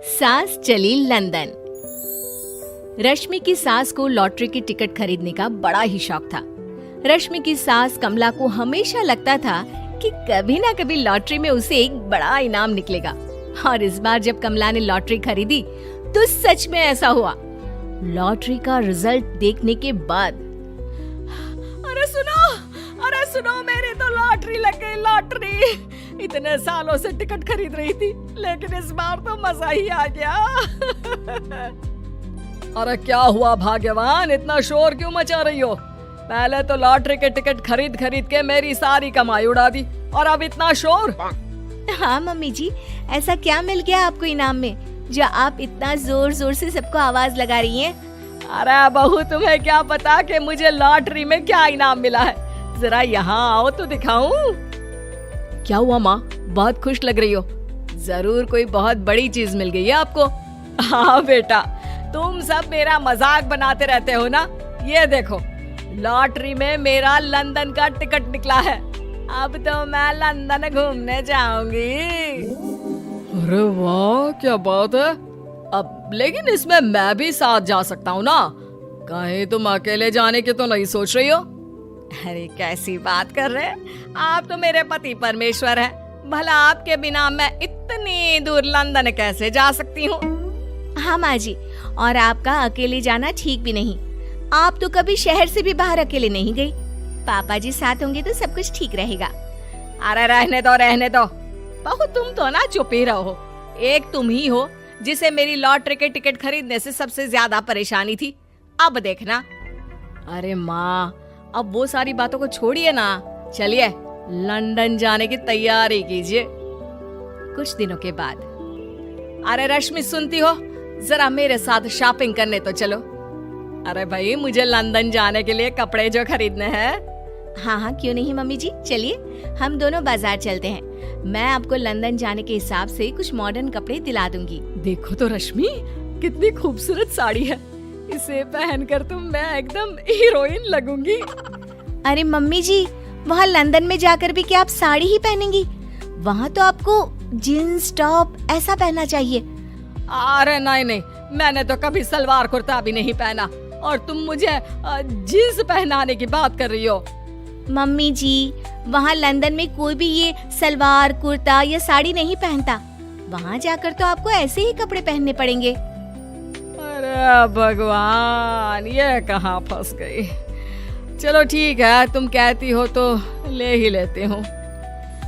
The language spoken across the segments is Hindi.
सास चली लंदन। रश्मि की सास को लॉटरी की टिकट खरीदने का बड़ा ही शौक था। रश्मि की सास कमला को हमेशा लगता था कि कभी ना कभी लॉटरी में उसे एक बड़ा इनाम निकलेगा, और इस बार जब कमला ने लॉटरी खरीदी तो सच में ऐसा हुआ। लॉटरी का रिजल्ट देखने के बाद अरे सुनो मेरी तो लॉटरी लग गई, लॉटरी। इतने सालों से टिकट खरीद रही थी, लेकिन इस बार तो मजा ही आ गया। अरे क्या हुआ भाग्यवान, इतना शोर क्यों मचा रही हो? पहले तो लॉटरी के टिकट खरीद खरीद के मेरी सारी कमाई उड़ा दी, और अब इतना शोर। हाँ मम्मी जी, ऐसा क्या मिल गया आपको इनाम में जो आप इतना जोर जोर से सबको आवाज लगा रही हैं? अरे बहू, तुम्हें क्या पता कि मुझे लॉटरी में क्या इनाम मिला है? जरा यहाँ आओ तो दिखाऊं। क्या हुआ माँ, बहुत खुश लग रही हो? जरूर कोई बहुत बड़ी चीज मिल गई है आपको। हाँ बेटा, तुम सब मेरा मजाक बनाते रहते हो ना। ये देखो, लॉटरी में मेरा लंदन का टिकट निकला है। अब तो मैं लंदन घूमने जाऊंगी। अरे वाह, क्या बात है। अब लेकिन इसमें मैं भी साथ जा सकता हूँ ना? कहीं तुम अकेले जाने की तो नहीं सोच रही हो? अरे कैसी बात कर रहे हैं आप, तो मेरे पति परमेश्वर हैं। भला आपके बिना मैं इतनी दूर लंदन कैसे जा सकती हूँ? हाँ माँ जी, और आपका अकेले जाना ठीक भी नहीं। आप तो कभी शहर से भी बाहर अकेले नहीं गई। पापा जी साथ होंगे तो सब कुछ ठीक रहेगा। अरे रहने दो बहू, तुम तो ना चुप ही रहो। एक तुम ही हो जिसे मेरी लॉटरी के टिकट खरीदने से सबसे ज्यादा परेशानी थी। अब देखना। अरे माँ, अब वो सारी बातों को छोड़िए ना, चलिए लंदन जाने की तैयारी कीजिए। कुछ दिनों के बाद, अरे रश्मि सुनती हो, जरा मेरे साथ शॉपिंग करने तो चलो। अरे भाई, मुझे लंदन जाने के लिए कपड़े जो खरीदने हैं। हाँ हाँ, क्यों नहीं मम्मी जी, चलिए हम दोनों बाजार चलते हैं। मैं आपको लंदन जाने के हिसाब से कुछ मॉडर्न कपड़े दिला दूंगी। देखो तो रश्मि, कितनी खूबसूरत साड़ी है। इसे पहनकर तो मैं एकदम हीरोइन लगूंगी। अरे मम्मी जी, वहाँ लंदन में जाकर भी क्या आप साड़ी ही पहनेंगी? वहाँ तो आपको जीन्स टॉप ऐसा पहनना चाहिए। अरे नहीं, मैंने तो कभी सलवार कुर्ता भी नहीं पहना, और तुम मुझे जीन्स पहनाने की बात कर रही हो। मम्मी जी, वहाँ लंदन में कोई भी ये सलवार कुर्ता या साड़ी नहीं पहनता। वहाँ जाकर तो आपको ऐसे ही कपड़े पहनने पड़ेंगे। अरे भगवान, ये कहाँ फंस गई। चलो ठीक है, तुम कहती हो तो ले ही लेती हूँ।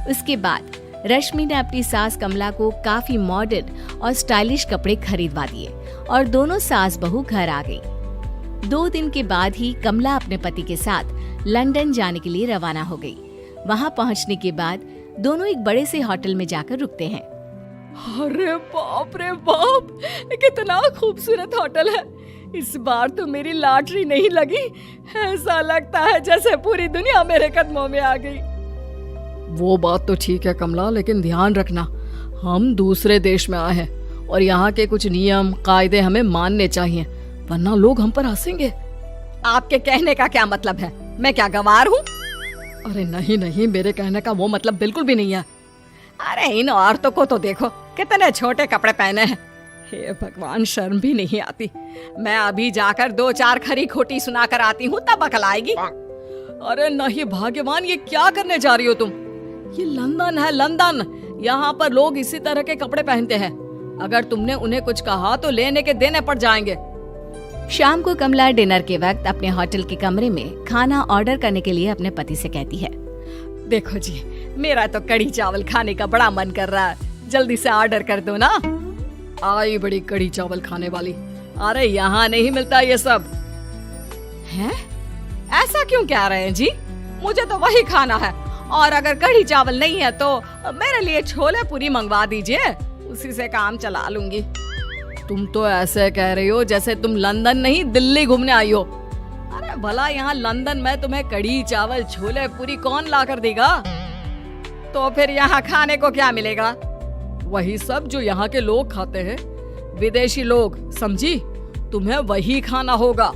उसके बाद रश्मि ने अपनी सास कमला को काफी मॉडर्न और स्टाइलिश कपड़े खरीदवा दिए, और दोनों सास बहू घर आ गई। 2 दिन के बाद ही कमला अपने पति के साथ लंदन जाने के लिए रवाना हो गई। वहां पहुंचने के बाद दोनों एक बड़े से होटल में जाकर रुकते हैं। अरे बाप रे बाप, कितना खूबसूरत होटल है। इस बार तो मेरी लॉटरी नहीं लगी। ऐसा लगता है जैसे पूरी दुनिया मेरे कदमों में आ गई। वो बात तो ठीक है कमला, लेकिन ध्यान रखना, हम दूसरे देश में आए हैं और यहाँ के कुछ नियम कायदे हमें मानने चाहिए, वरना लोग हम पर हंसेंगे। आपके कहने का क्या मतलब है? मैं क्या गवार हूँ? अरे नहीं, मेरे कहने का वो मतलब बिल्कुल भी नहीं है। अरे इन औरतों को तो देखो, कितने छोटे कपड़े पहने हैं। हे भगवान, शर्म भी नहीं आती। मैं अभी जाकर 2-4 खरी खोटी सुना कर आती हूँ, तब अकल आएगी। अरे नहीं भाग्यवान, ये क्या करने जा रही हो तुम? ये लंदन है, लंदन। यहाँ पर लोग इसी तरह के कपड़े पहनते हैं। अगर तुमने उन्हें कुछ कहा तो लेने के देने पड़ जाएंगे। शाम को कमला डिनर के वक्त अपने होटल के कमरे में खाना ऑर्डर करने के लिए अपने पति से कहती है, देखो जी, मेरा तो कढ़ी चावल खाने का बड़ा मन कर रहा है, जल्दी से ऑर्डर कर दो ना। आई बड़ी कढ़ी चावल खाने वाली। अरे यहाँ नहीं मिलता ये सब। हैं? ऐसा क्यों कह रहे हैं जी? मुझे तो वही खाना है, और अगर कढ़ी चावल नहीं है तो मेरे लिए छोले पूरी मंगवा दीजिए, उसी से काम चला लूंगी। तुम तो ऐसे कह रही हो जैसे तुम लंदन नहीं दिल्ली घूमने आई हो। अरे भला यहाँ लंदन में तुम्हें कढ़ी चावल छोले पूरी कौन ला कर देगा? तो फिर यहाँ खाने को क्या मिलेगा? वही सब जो यहाँ के लोग खाते हैं, विदेशी लोग, समझी? तुम्हें वही खाना होगा।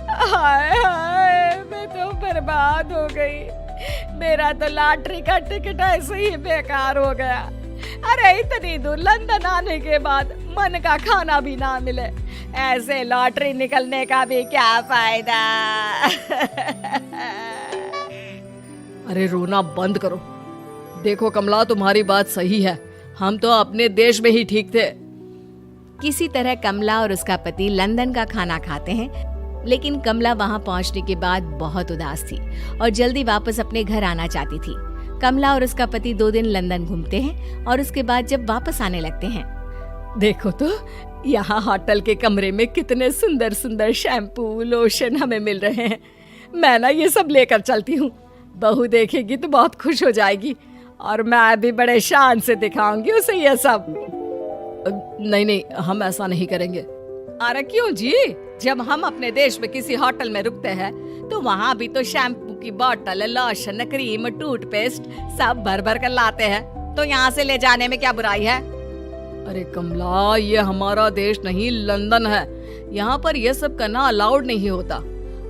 हाय हाय, मैं तो बर्बाद हो गई। मेरा तो लॉटरी का टिकट ऐसे ही बेकार हो गया। अरे इतनी दूर लंदन आने के बाद मन का खाना भी ना मिले, ऐसे लॉटरी निकलने का भी क्या फायदा। अरे रोना बंद करो। देखो कमला, तुम्हारी बात सही है, हम तो अपने देश में ही ठीक थे। किसी तरह कमला और उसका पति लंदन का खाना खाते हैं, लेकिन कमला वहां पहुंचने के बाद बहुत उदास थी और जल्दी वापस अपने घर आना चाहती थी। कमला और उसका पति 2 दिन लंदन घूमते हैं और उसके बाद जब वापस आने लगते हैं, देखो तो यहाँ होटल के कमरे में कितने सुंदर सुंदर शैम्पू लोशन हमें मिल रहे हैं। मैं ना ये सब लेकर चलती हूँ, बहू देखेगी तो बहुत खुश हो जाएगी और मैं भी बड़े शान से दिखाऊंगी उसे ये सब। नहीं नहीं, हम ऐसा नहीं करेंगे। अरे क्यों जी, जब हम अपने देश में किसी होटल में रुकते हैं तो वहाँ भी तो शैम्पू की बोतल, लोशन, क्रीम, टूथपेस्ट सब भर भर कर लाते हैं, तो यहाँ से ले जाने में क्या बुराई है। अरे कमला, ये हमारा देश नहीं लंदन है, यहाँ पर ये सब करना अलाउड नहीं होता।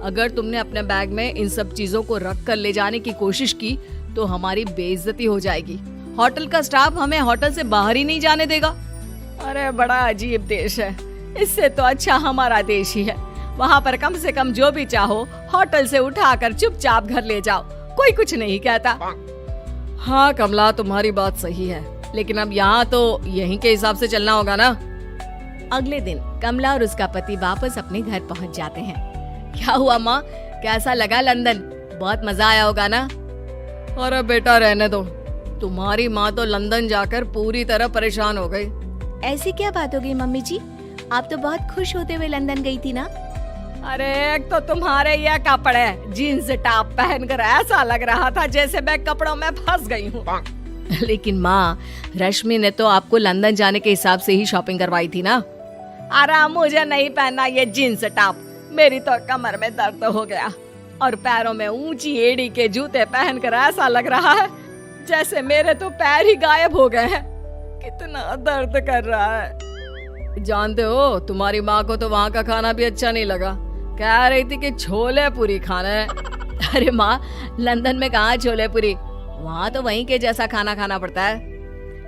अगर तुमने अपने बैग में इन सब चीजों को रख कर ले जाने की कोशिश की तो हमारी बेइज्जती हो जाएगी। होटल का स्टाफ हमें होटल से बाहर ही नहीं जाने देगा। अरे बड़ा अजीब देश है, इससे तो अच्छा हमारा देश ही है। वहाँ पर कम से कम जो भी चाहो होटल से उठाकर चुपचाप घर ले जाओ, कोई कुछ नहीं कहता। हाँ कमला, तुम्हारी बात सही है, लेकिन अब यहाँ तो यहीं के हिसाब से चलना होगा ना। अगले दिन कमला और उसका पति वापस अपने घर पहुंच जाते हैं। क्या हुआ माँ, कैसा लगा लंदन? बहुत मजा आया होगा ना? अरे बेटा रहने दो, तुम्हारी माँ तो लंदन जाकर पूरी तरह परेशान हो गई। ऐसी क्या बात हो गई मम्मी जी, आप तो बहुत खुश होते हुए लंदन गई थी ना? अरे एक तो तुम्हारे ये कपड़े जीन्स टॉप पहनकर ऐसा लग रहा था जैसे मैं कपड़ों में फंस गई हूँ। लेकिन माँ, रश्मि ने तो आपको लंदन जाने के हिसाब से ही शॉपिंग करवाई थी ना? अरे मुझे नहीं पहनना ये जीन्स टॉप, मेरी तो कमर में दर्द हो गया और पैरों में ऊंची एड़ी के जूते पहनकर ऐसा लग रहा है जैसे मेरे तो पैर ही गायब हो गए हैं। कितना दर्द कर रहा है। जानते हो, तुम्हारी माँ को तो वहाँ का खाना भी अच्छा नहीं लगा, कह रही थी कि छोले पूरी खाना है। अरे माँ, लंदन में कहाँ छोले पूरी, वहाँ तो वहीं के जैसा खाना खाना पड़ता है।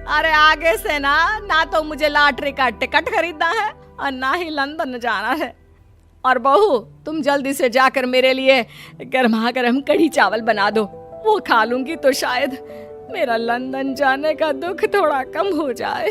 अरे आगे से ना तो मुझे लॉटरी का टिकट खरीदना है और ना ही लंदन जाना है। और बहू, तुम जल्दी से जाकर मेरे लिए गर्मा गर्म कढ़ी चावल बना दो, वो खा लूंगी तो शायद मेरा लंदन जाने का दुख थोड़ा कम हो जाए।